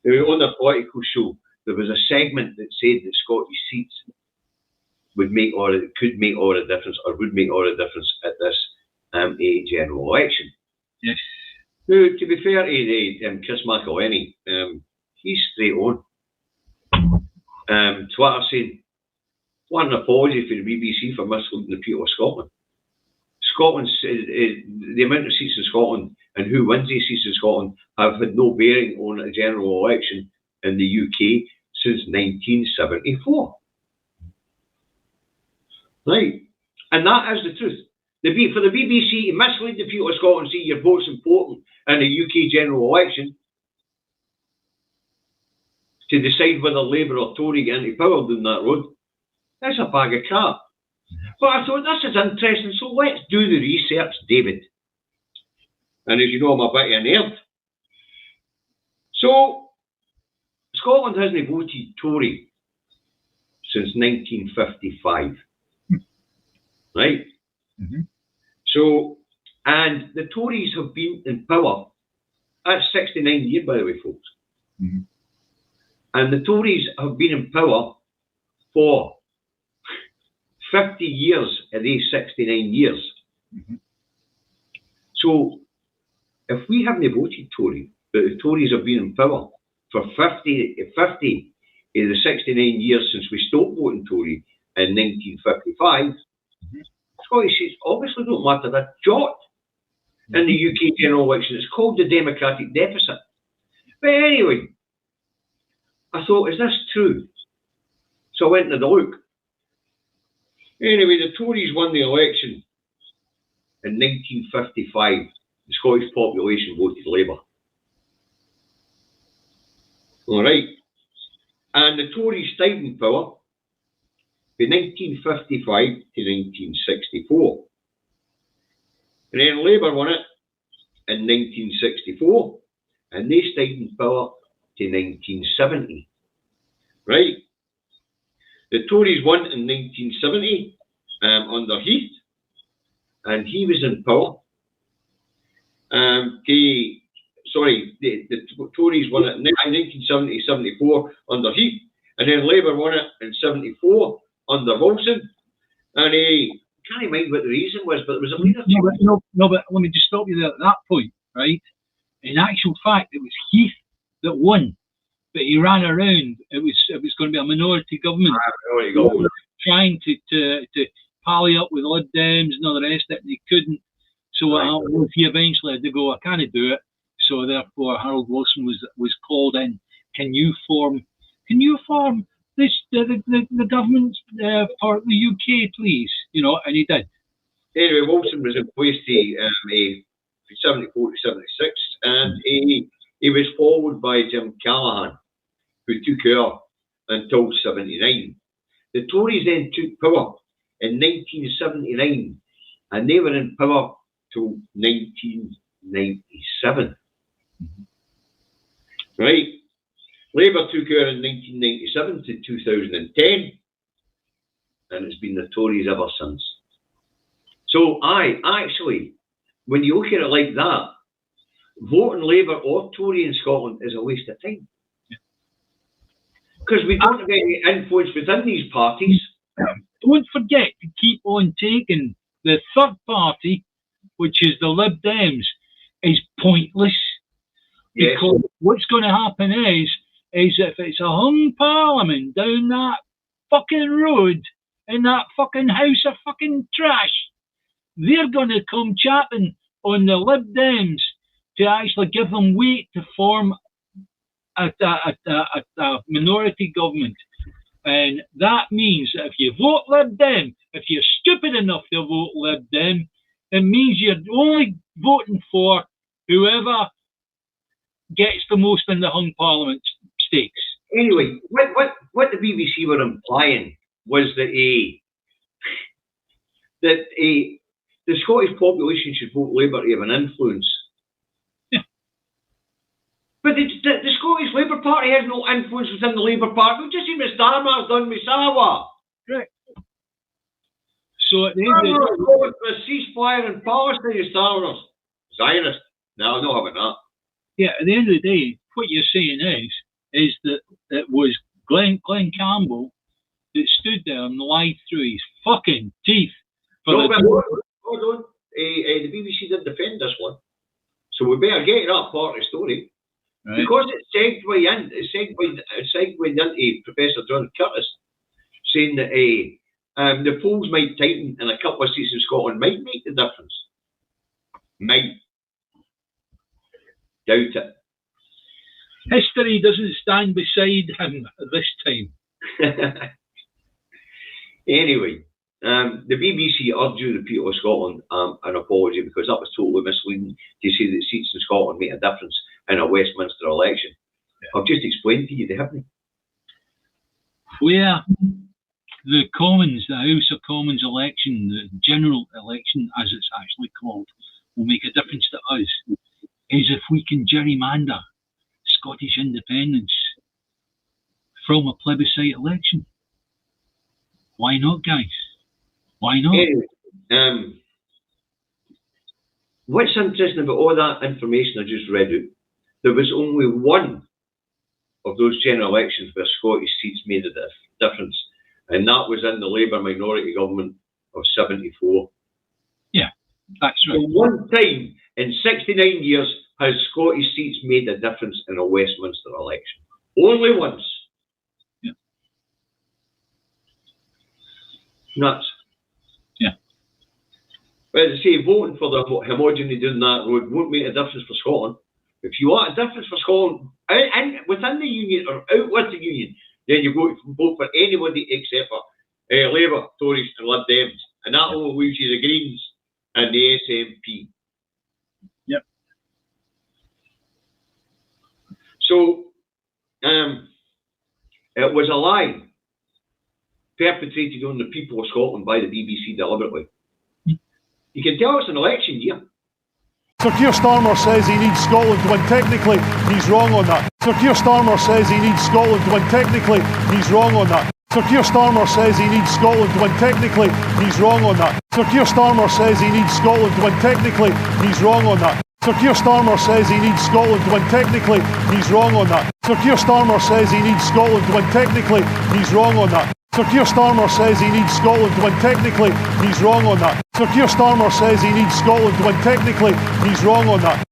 On the political show, there was a segment that said that Scottish seats would make all could make all the difference, or would make all the difference at this general election. Yes. Now, to be fair to Chris McElhenney, he's straight on. Twitter said, "What an apology for the BBC for misleading the people of Scotland. Scotland's the amount of seats in Scotland and who wins these seats in Scotland have had no bearing on a general election in the UK since 1974." Right, and that is the truth. For the BBC to mislead the people of Scotland, see your vote's important in the UK general election, to decide whether Labour or Tory get into power down that road, that's a bag of crap. But I thought, this is interesting, so let's do the research, David. And as you know, I'm a bit of a nerd. So, Scotland hasn't voted Tory since 1955. Right? Mm-hmm. So, and the Tories have been in power. That's 69 years, by the way, folks. Mm-hmm. And the Tories have been in power for 50 years of these 69 years. Mm-hmm. So, if we haven't voted Tory, but the Tories have been in power for 50 of the 69 years since we stopped voting Tory in 1955, mm-hmm. Scottish seats obviously don't matter a jot in the UK general election. It's called the democratic deficit. But anyway, I thought, is this true? So I went and had a look. Anyway, the Tories won the election in 1955. The Scottish population voted Labour. All right. And the Tories stayed in power from 1955 to 1964. And then Labour won it in 1964, and they stayed in power to 1970. Right? The Tories won in 1970 under Heath, and he was in power. The Tories won it in 1970-74 under Heath, and then Labour won it in 74 under Wilson. And I can't mind what the reason was, but it was a leadership. No, but let me just stop you there at that point, right? In actual fact, it was Heath that won, but he ran around. It was going to be a minority government, trying to pally up with Lib Dems and all the rest of it, and they couldn't. So he eventually had to go, I can't do it. So therefore, Harold Wilson was called in. Can you form this the government for the UK, please? You know, and he did. Anyway, Wilson was in place from 74 to 76, and he was followed by Jim Callaghan, who took over until 79. The Tories then took power in 1979, and they were in power till 1997. Mm-hmm. Right? Labour took over in 1997 to 2010, and it's been the Tories ever since. So, actually, when you look at it like that, voting Labour or Tory in Scotland is a waste of time. Because we don't have any influence within these parties. Don't forget to keep on taking the third party, which is the Lib Dems, is pointless. Yes. Because what's going to happen is if it's a hung parliament down that fucking road in that fucking house of fucking trash, they're going to come chapping on the Lib Dems to actually give them weight to form a minority government. And that means that if you vote Lib Dem, if you're stupid enough to vote Lib Dem, it means you're only voting for whoever gets the most in the hung parliament stakes. Anyway, what the BBC were implying was that the Scottish population should vote Labour to have an influence. Yeah. But the Scottish Labour Party has no influence within the Labour Party. We've just seen what Starmer's done with Sawa. Right. So at the end of the day, for a ceasefire in Palestine, Starmer's Zionist. No, I'm not having that. Yeah, at the end of the day, what you're saying is is that it was Glenn Campbell that stood there and lied through his fucking teeth. No, but hold on. The BBC did defend this one. So we better get that part of the story. Right. Because it segued into Professor John Curtis saying that the polls might tighten and a couple of seats in Scotland might make the difference. Might. Doubt it. History doesn't stand beside him at this time. Anyway, the BBC urged the people of Scotland an apology because that was totally misleading to say that seats in Scotland make a difference in a Westminster election. Yeah. I've just explained to you, they haven't. Where the Commons, the House of Commons election, the general election as it's actually called, will make a difference to us is if we can gerrymander Scottish independence from a plebiscite election. Why not, guys? Why not? Anyway, what's interesting about all that information I just read out, there was only one of those general elections where Scottish seats made a difference, and that was in the Labour minority government of 74. Yeah, that's right. So one time in 69 years has Scottish seats made a difference in a Westminster election. Only once. Yeah. Nuts. Yeah. But as I say, voting for the homogeneity down that road won't make a difference for Scotland. If you want a difference for Scotland within the Union or out with the Union, then you vote for anybody except for Labour, Tories and Lib Dems. And that only leaves you the Greens and the SNP. Yep. So, it was a lie perpetrated on the people of Scotland by the BBC deliberately. You can tell it's an election year. Sir Keir Starmer says he needs Scotland to win. Technically, he's wrong on that. Sir Keir Starmer says he needs Scotland to win. Technically, he's wrong on that. Sir Keir Starmer says he needs Scotland to win. Technically, he's wrong on that. Sir Keir Starmer says he needs Scotland to win. Technically, he's wrong on that. Sir Keir Starmer says he needs Scotland to win. Technically, he's wrong on that. Sir Keir Starmer says he needs Scotland to win. Technically, he's wrong on that. Sir Keir Starmer says he needs Scotland to win. Technically, he's wrong on that. Sir Keir Starmer says he needs Scotland to win. Technically, he's wrong on that.